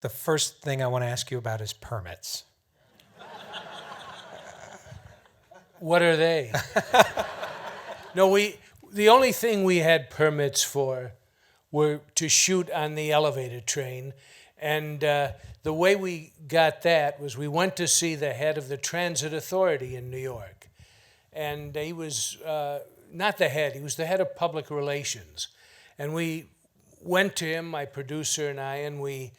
The first thing I want to ask you about is permits. What are they? No, the only thing we had permits for were to shoot on the elevated train. And the way we got that was we went to see the head of the Transit Authority in New York. And he was not the head, he was the head of public relations. And we went to him, my producer and I, and we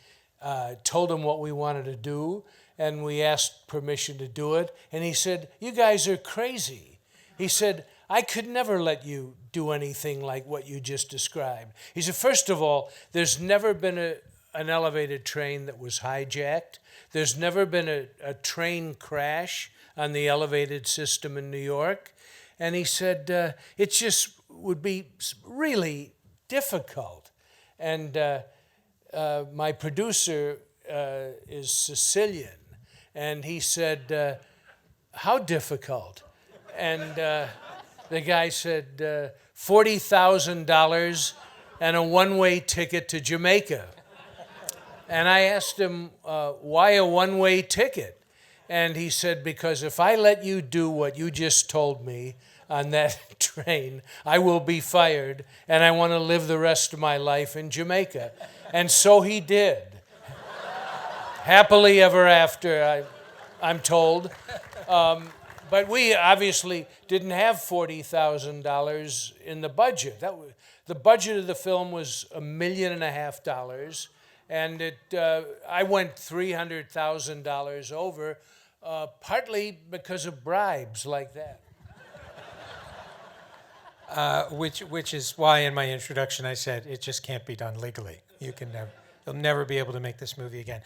told him what we wanted to do. And we asked permission to do it. And he said, "You guys are crazy." He said, "I could never let you do anything like what you just described." He said, "First of all, there's never been an elevated train that was hijacked. There's never been a train crash on the elevated system in New York." And he said, "It just would be really difficult." And my producer is Sicilian. And he said, "How difficult?" And the guy said, $40,000 and a one-way ticket to Jamaica. And I asked him, why a one-way ticket? And he said, "Because if I let you do what you just told me on that train, I will be fired, and I want to live the rest of my life in Jamaica." And so he did. Happily ever after, I'm told. But we obviously didn't have $40,000 in the budget. The budget of the film was $1.5 million, and I went $300,000 over, partly because of bribes like that. Which is why in my introduction I said it just can't be done legally. You'll never be able to make this movie again.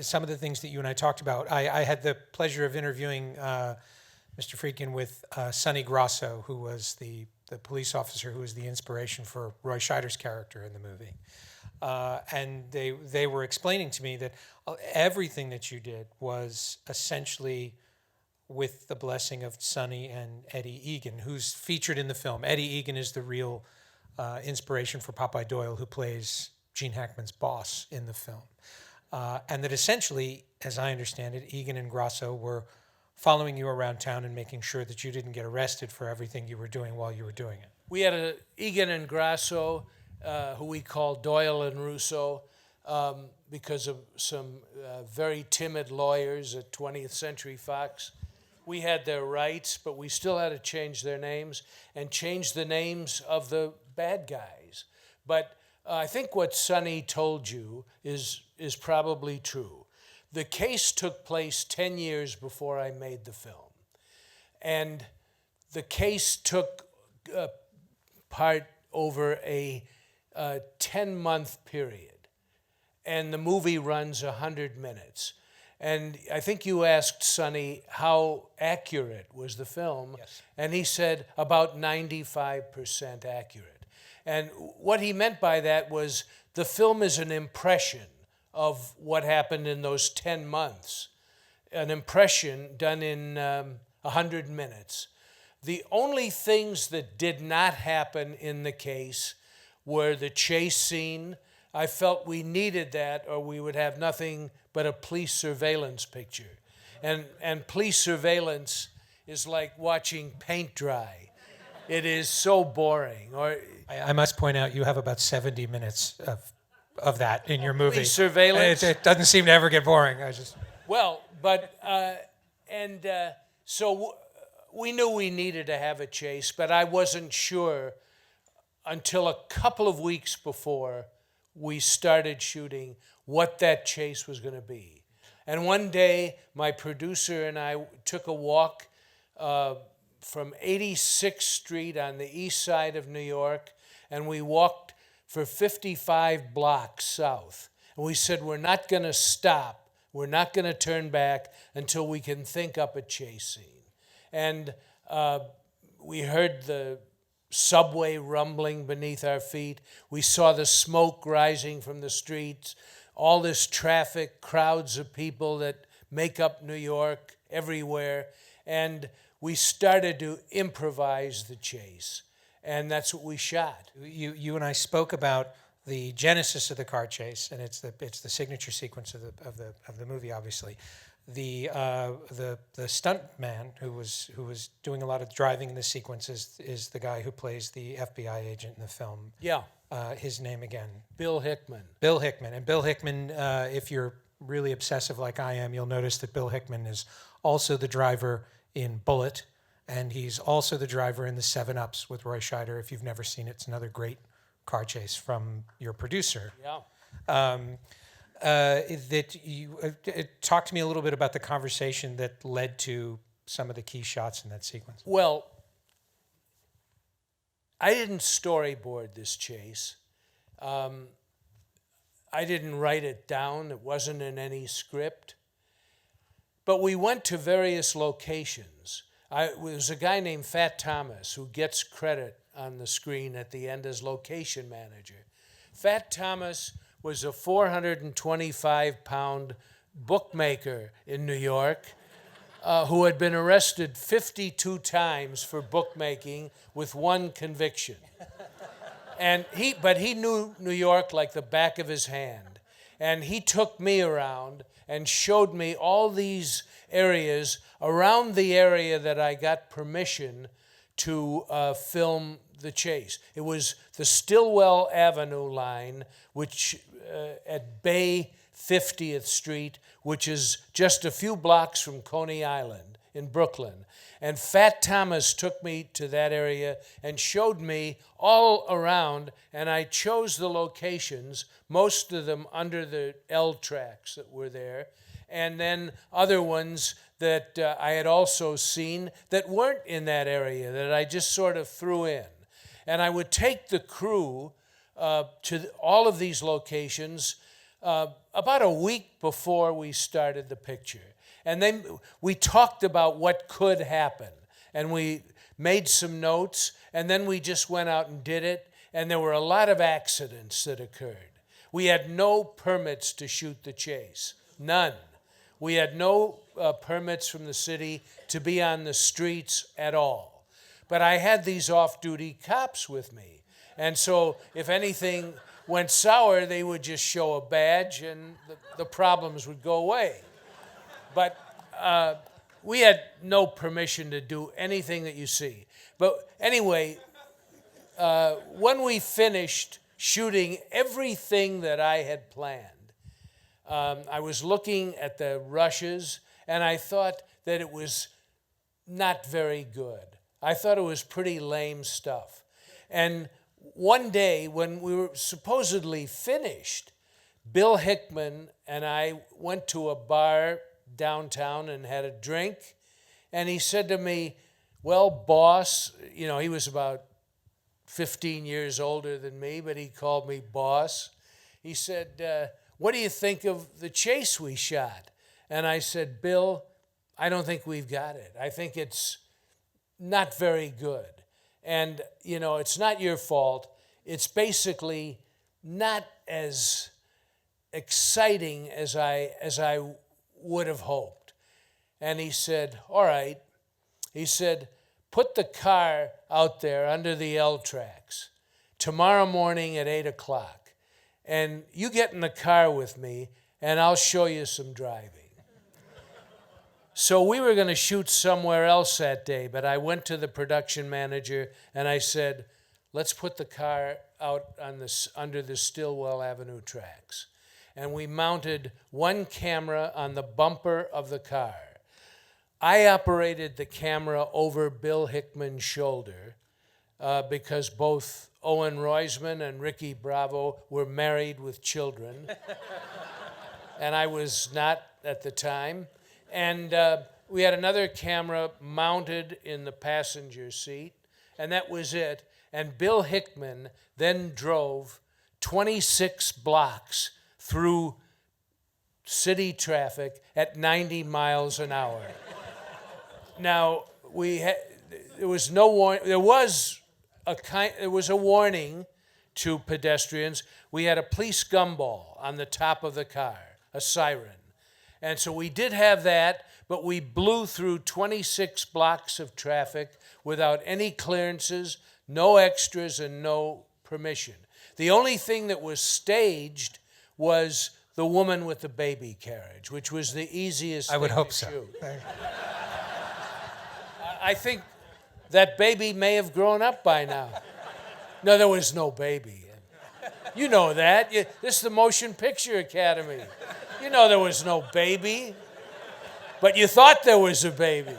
Some of the things that you and I talked about, I had the pleasure of interviewing Mr. Friedkin with Sonny Grasso, who was the police officer who was the inspiration for Roy Scheider's character in the movie. And they were explaining to me that everything that you did was essentially with the blessing of Sonny and Eddie Egan, who's featured in the film. Eddie Egan is the real inspiration for Popeye Doyle, who plays Gene Hackman's boss in the film. And that essentially, as I understand it, Egan and Grasso were following you around town and making sure that you didn't get arrested for everything you were doing while you were doing it. We had Egan and Grasso, who we called Doyle and Russo, because of some very timid lawyers at 20th Century Fox. We had their rights, but we still had to change their names and change the names of the bad guys. But I think what Sonny told you is probably true. The case took place 10 years before I made the film. And the case took part over a 10-month period. And the movie runs 100 minutes. And I think you asked Sonny how accurate was the film. Yes. And he said about 95% accurate. And what he meant by that was the film is an impression of what happened in those 10 months, an impression done in 100 minutes. The only things that did not happen in the case were the chase scene. I felt we needed that or we would have nothing but a police surveillance picture. And police surveillance is like watching paint dry. It is so boring. Or I must point out you have about 70 minutes of that in your movie. Police surveillance. It doesn't seem to ever get boring. Well, but so we knew we needed to have a chase, but I wasn't sure until a couple of weeks before we started shooting what that chase was going to be. And one day, my producer and I took a walk from 86th Street on the east side of New York, and we walked for 55 blocks south. And we said, we're not going to stop, we're not going to turn back until we can think up a chase scene. And we heard the subway rumbling beneath our feet. We saw the smoke rising from the streets, all this traffic, crowds of people that make up New York everywhere. And we started to improvise the chase. And that's what we shot. You and I spoke about the genesis of the car chase, and it's the signature sequence of the movie, obviously. The stunt man who was doing a lot of driving in the sequence is the guy who plays the FBI agent in the film. Yeah. His name again? Bill Hickman. Bill Hickman. And Bill Hickman, if you're really obsessive like I am, you'll notice that Bill Hickman is also the driver in Bullet, and he's also the driver in the 7 Ups with Roy Scheider. If you've never seen it, it's another great car chase from your producer. Yeah. That you talk to me a little bit about the conversation that led to some of the key shots in that sequence. Well, I didn't storyboard this chase. I didn't write it down. It wasn't in any script. But we went to various locations. There's a guy named Fat Thomas who gets credit on the screen at the end as location manager. Fat Thomas was a 425-pound bookmaker in New York who had been arrested 52 times for bookmaking with 1 conviction. But he knew New York like the back of his hand. And he took me around and showed me all these areas around the area that I got permission to film the chase. It was the Stillwell Avenue line, which at Bay 50th Street, which is just a few blocks from Coney Island in Brooklyn. And Fat Thomas took me to that area and showed me all around, and I chose the locations, most of them under the L tracks that were there, and then other ones that I had also seen that weren't in that area that I just sort of threw in. And I would take the crew to all of these locations about a week before we started the picture. And then we talked about what could happen. And we made some notes, and then we just went out and did it. And there were a lot of accidents that occurred. We had no permits to shoot the chase, none. We had no permits from the city to be on the streets at all. But I had these off-duty cops with me. And so if anything went sour, they would just show a badge and the problems would go away. But we had no permission to do anything that you see. But anyway, when we finished shooting everything that I had planned, I was looking at the rushes, and I thought that it was not very good. I thought it was pretty lame stuff. And one day, when we were supposedly finished, Bill Hickman and I went to a bar downtown and had a drink, and he said to me, well, boss, you know, he was about 15 years older than me, but he called me boss. He said, what do you think of the chase we shot? And I said, Bill, I don't think we've got it. I think it's not very good. And, you know, it's not your fault. It's basically not as exciting as I would have hoped. And he said, all right. He said, put the car out there under the L tracks tomorrow morning at 8 o'clock. And you get in the car with me, and I'll show you some driving. So we were going to shoot somewhere else that day, but I went to the production manager, and I said, let's put the car out on under the Stillwell Avenue tracks. And we mounted one camera on the bumper of the car. I operated the camera over Bill Hickman's shoulder because both Owen Roisman and Ricky Bravo were married with children. And I was not at the time. And we had another camera mounted in the passenger seat, and that was it. And Bill Hickman then drove 26 blocks through city traffic at 90 miles an hour. Now, there was no warning. There was a warning to pedestrians. We had a police gumball on the top of the car, a siren. And so we did have that, but we blew through 26 blocks of traffic without any clearances, no extras, and no permission. The only thing that was staged was the woman with the baby carriage, which was the easiest I would thing hope to so. shoot. I think that baby may have grown up by now. No, there was no baby. You know that. This is the Motion Picture Academy. You know there was no baby. But you thought there was a baby.